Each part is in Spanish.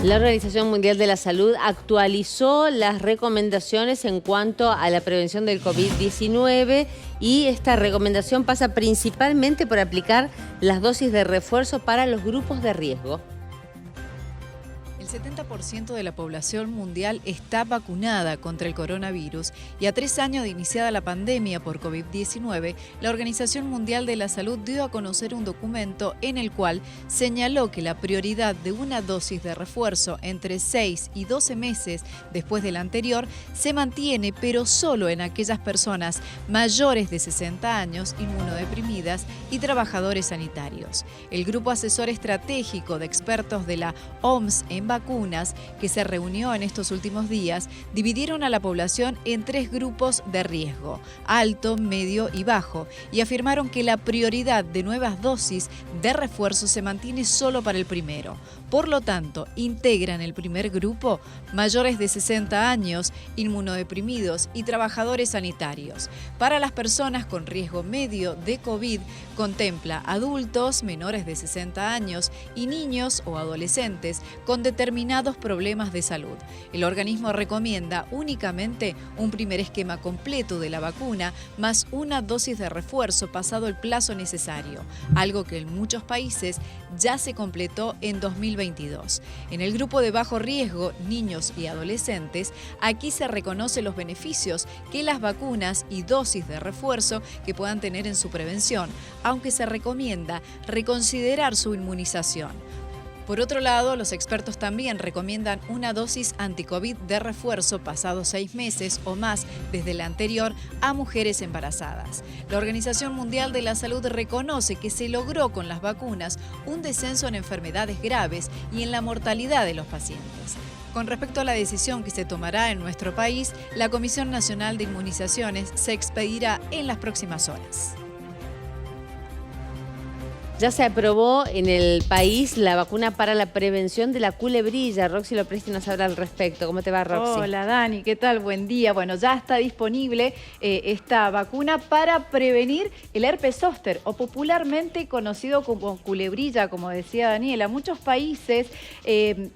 La Organización Mundial de la Salud actualizó las recomendaciones en cuanto a la prevención del COVID-19 y esta recomendación pasa principalmente por aplicar las dosis de refuerzo para los grupos de riesgo. El 70% de la población mundial está vacunada contra el coronavirus y a 3 años de iniciada la pandemia por COVID-19, la Organización Mundial de la Salud dio a conocer un documento en el cual señaló que la prioridad de una dosis de refuerzo entre 6 y 12 meses después de la anterior se mantiene, pero solo en aquellas personas mayores de 60 años, inmunodeprimidas y trabajadores sanitarios. El Grupo Asesor Estratégico de Expertos de la OMS en vacunas, que se reunió en estos últimos días, dividieron a la población en 3 grupos de riesgo, alto, medio y bajo, y afirmaron que la prioridad de nuevas dosis de refuerzo se mantiene solo para el primero. Por lo tanto, integran el primer grupo mayores de 60 años, inmunodeprimidos y trabajadores sanitarios. Para las personas con riesgo medio de COVID, contempla adultos menores de 60 años y niños o adolescentes con determinados problemas de salud. El organismo recomienda únicamente un primer esquema completo de la vacuna más una dosis de refuerzo pasado el plazo necesario, algo que en muchos países ya se completó en 2022. En el grupo de bajo riesgo, niños y adolescentes, aquí se reconoce los beneficios que las vacunas y dosis de refuerzo que puedan tener en su prevención, aunque se recomienda reconsiderar su inmunización. Por otro lado, los expertos también recomiendan una dosis anti-COVID de refuerzo pasados 6 meses o más desde la anterior a mujeres embarazadas. La Organización Mundial de la Salud reconoce que se logró con las vacunas un descenso en enfermedades graves y en la mortalidad de los pacientes. Con respecto a la decisión que se tomará en nuestro país, la Comisión Nacional de Inmunizaciones se expedirá en las próximas horas. Ya se aprobó en el país la vacuna para la prevención de la culebrilla. Roxy Lopresti nos habla al respecto. ¿Cómo te va, Roxy? Hola, Dani. ¿Qué tal? Buen día. Bueno, ya está disponible esta vacuna para prevenir el herpes zóster, o popularmente conocido como culebrilla, como decía Daniela. Muchos países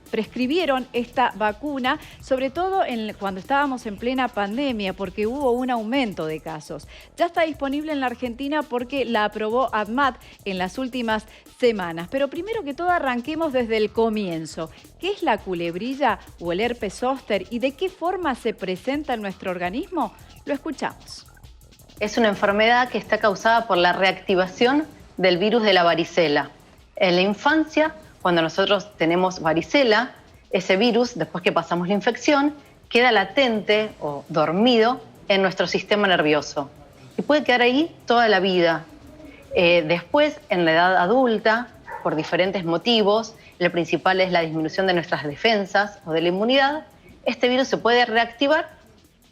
prescribieron esta vacuna, sobre todo cuando estábamos en plena pandemia, porque hubo un aumento de casos. Ya está disponible en la Argentina porque la aprobó ADMAT en las últimas semanas. Pero primero que todo arranquemos desde el comienzo. ¿Qué es la culebrilla o el herpes zóster y de qué forma se presenta en nuestro organismo? Lo escuchamos. Es una enfermedad que está causada por la reactivación del virus de la varicela. En la infancia, cuando nosotros tenemos varicela, ese virus, después que pasamos la infección, queda latente o dormido en nuestro sistema nervioso y puede quedar ahí toda la vida. Después, en la edad adulta, por diferentes motivos, el principal es la disminución de nuestras defensas o de la inmunidad, este virus se puede reactivar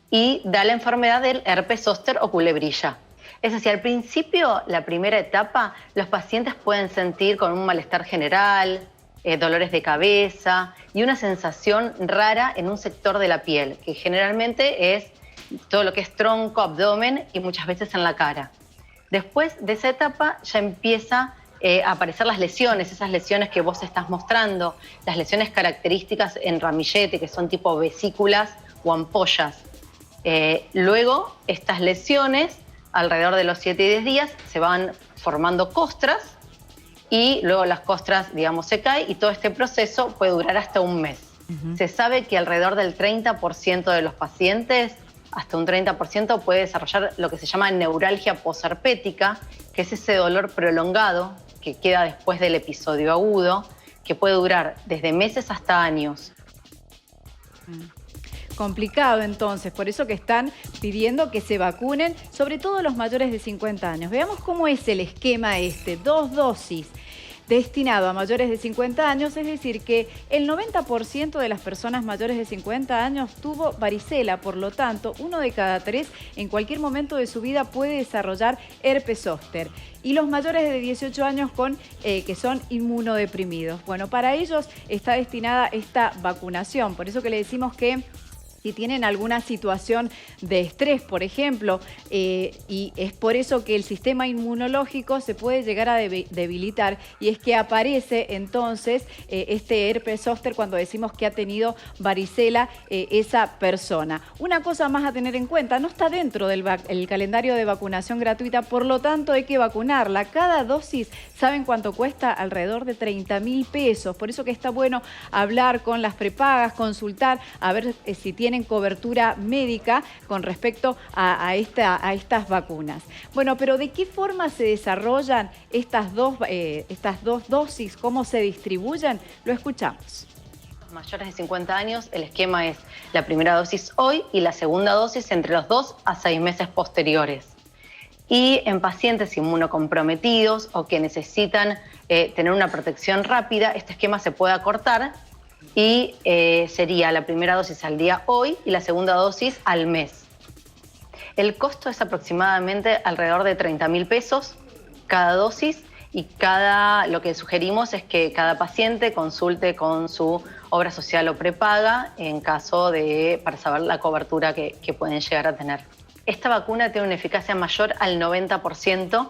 y da la enfermedad del herpes zóster o culebrilla. Es decir, al principio, la primera etapa, los pacientes pueden sentir con un malestar general, dolores de cabeza y una sensación rara en un sector de la piel, que generalmente es todo lo que es tronco, abdomen y muchas veces en la cara. Después de esa etapa ya empieza a aparecer las lesiones, esas lesiones que vos estás mostrando, las lesiones características en ramillete, que son tipo vesículas o ampollas. Luego, estas lesiones, alrededor de los 7 y 10 días, se van formando costras y luego las costras, digamos, se caen y todo este proceso puede durar hasta un mes. Se sabe que alrededor del 30% de los pacientes, hasta un 30%, puede desarrollar lo que se llama neuralgia posherpética, que es ese dolor prolongado que queda después del episodio agudo, que puede durar desde meses hasta años. Complicado entonces, por eso que están pidiendo que se vacunen, sobre todo los mayores de 50 años. Veamos cómo es el esquema 2 dosis. Destinado a mayores de 50 años, es decir que el 90% de las personas mayores de 50 años tuvo varicela, por lo tanto, 1 de cada 3 en cualquier momento de su vida puede desarrollar herpes zóster. Y los mayores de 18 años que son inmunodeprimidos. Bueno, para ellos está destinada esta vacunación, por eso que le decimos que si tienen alguna situación de estrés, por ejemplo, y es por eso que el sistema inmunológico se puede llegar a debilitar, y es que aparece entonces este herpes zóster cuando decimos que ha tenido varicela esa persona. Una cosa más a tener en cuenta, no está dentro del calendario de vacunación gratuita, por lo tanto hay que vacunarla. Cada dosis, ¿saben cuánto cuesta? Alrededor de 30.000 pesos, por eso que está bueno hablar con las prepagas, consultar, a ver si tienen cobertura médica con respecto a estas vacunas. Bueno, pero ¿de qué forma se desarrollan estas dos dosis? ¿Cómo se distribuyen? Lo escuchamos. Mayores de 50 años, el esquema es la primera dosis hoy y la segunda dosis entre los 2 a 6 meses posteriores. Y en pacientes inmunocomprometidos o que necesitan tener una protección rápida, este esquema se puede acortar y sería la primera dosis al día hoy y la segunda dosis al mes. El costo es aproximadamente alrededor de 30.000 pesos cada dosis, y lo que sugerimos es que cada paciente consulte con su obra social o prepaga para saber la cobertura que pueden llegar a tener. Esta vacuna tiene una eficacia mayor al 90%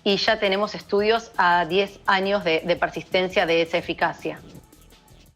y ya tenemos estudios a 10 años de persistencia de esa eficacia.